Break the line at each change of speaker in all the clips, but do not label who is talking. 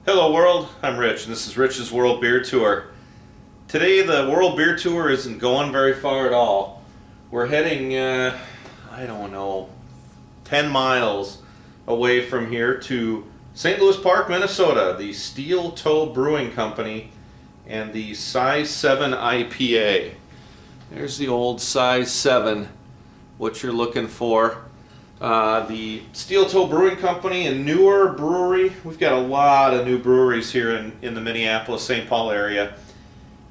Hello world, I'm Rich and this is Rich's World Beer Tour. Today the World Beer Tour isn't going very far at all. We're heading, I don't know, 10 miles away from here to St. Louis Park, Minnesota, the Steel Toe Brewing Company and the Size 7 IPA. There's the old Size 7, what you're looking for. The Steel Toe Brewing Company, a newer brewery. We've got a lot of new breweries here in the Minneapolis-St. Paul area,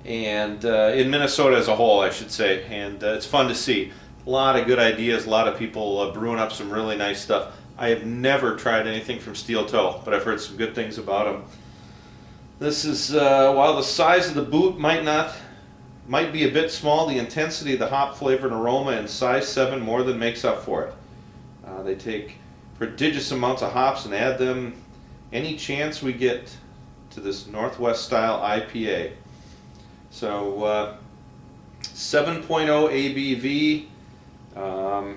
and in Minnesota as a whole, I should say. And it's fun to see. A lot of good ideas, a lot of people brewing up some really nice stuff. I have never tried anything from Steel Toe, but I've heard some good things about them. This is, while the size of the boot might be a bit small, the intensity of the hop flavor and aroma in Size 7 more than makes up for it. They take prodigious amounts of hops and add them any chance we get to this Northwest style IPA. So 7.0 ABV.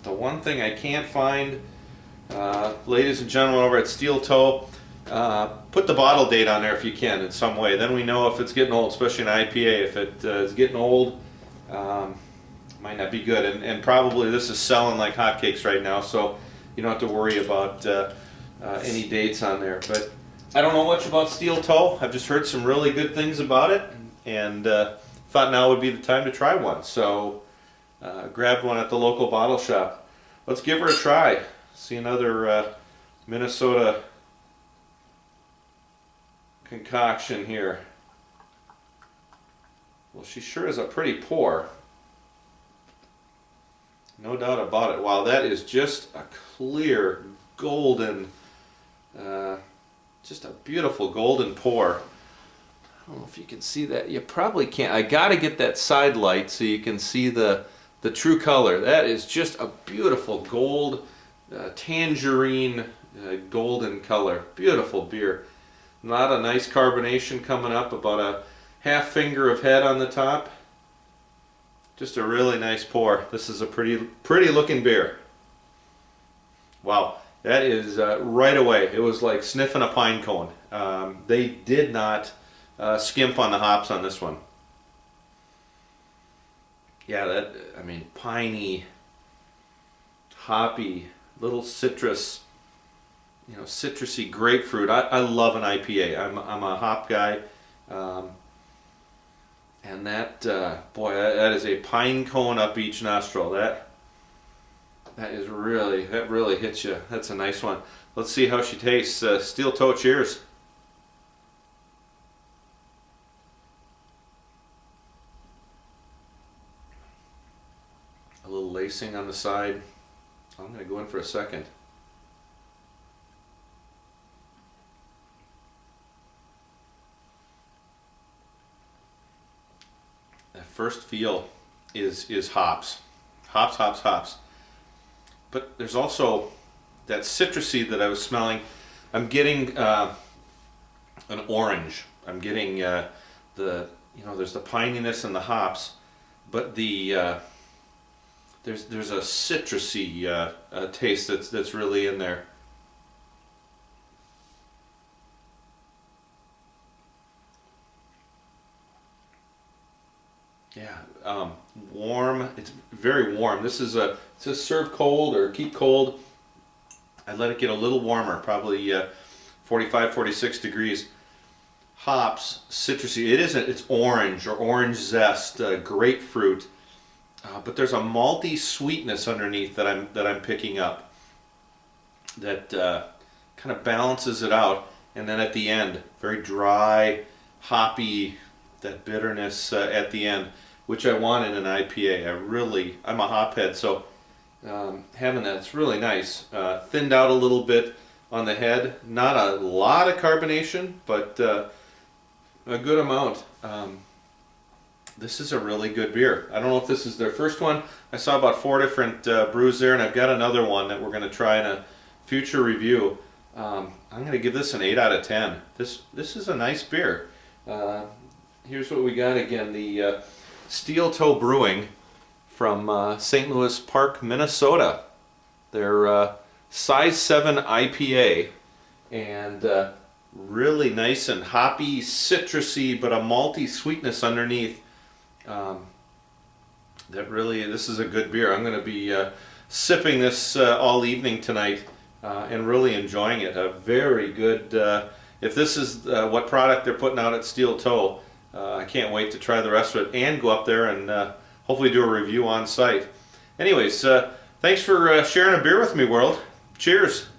The one thing I can't find, ladies and gentlemen over at Steel Toe, put the bottle date on there if you can in some way. Then we know if it's getting old, especially an IPA. If it is getting old, might not be good, and probably this is selling like hotcakes right now, so you don't have to worry about any dates on there. But I don't know much about Steel Toe. I've just heard some really good things about it, and thought now would be the time to try one. So grabbed one at the local bottle shop. Let's give her a try. See another Minnesota concoction here. Well, she sure is a pretty pour. No doubt about it. Wow, that is just a clear, golden, just a beautiful golden pour. I don't know if you can see that. You probably can't. I got to get that side light so you can see the true color. That is just a beautiful gold, tangerine, golden color. Beautiful beer. Not a nice carbonation coming up, about a half finger of head on the top. Just a really nice pour. This is a pretty looking beer. Wow, that is right away. It was like sniffing a pine cone. They did not skimp on the hops on this one. Yeah, piney, hoppy, little citrus, citrusy grapefruit. I love an IPA. I'm a hop guy. And that, boy, that is a pine cone up each nostril. That really hits you. That's a nice one. Let's see how she tastes. Steel Toe, cheers. A little lacing on the side. I'm going to go in for a second. First feel is hops. Hops. But there's also that citrusy that I was smelling. I'm getting an orange. I'm getting there's the pininess and the hops, but there's a citrusy taste that's really in there. Yeah, warm. It's very warm. This is it says serve cold or keep cold. I'd let it get a little warmer, probably 45, 46 degrees. Hops, citrusy. It's orange or orange zest, grapefruit, but there's a malty sweetness underneath that I'm picking up. That kind of balances it out, and then at the end, very dry, hoppy. That bitterness at the end, which I want in an IPA. I'm a hophead, so having that's really nice. Thinned out a little bit on the head. Not a lot of carbonation, but a good amount. This is a really good beer. I don't know if this is their first one. I saw about 4 different brews there, and I've got another one that we're going to try in a future review. I'm going to give this an 8 out of 10. This is a nice beer. Here's what we got again, the Steel Toe Brewing from St. Louis Park, Minnesota. Their Size 7 IPA, and Really nice and hoppy, citrusy, but a malty sweetness underneath. This is a good beer. I'm going to be sipping this all evening tonight and really enjoying it. A very good, if this is what product they're putting out at Steel Toe, I can't wait to try the rest of it and go up there and hopefully do a review on site. Anyways, thanks for sharing a beer with me, world. Cheers.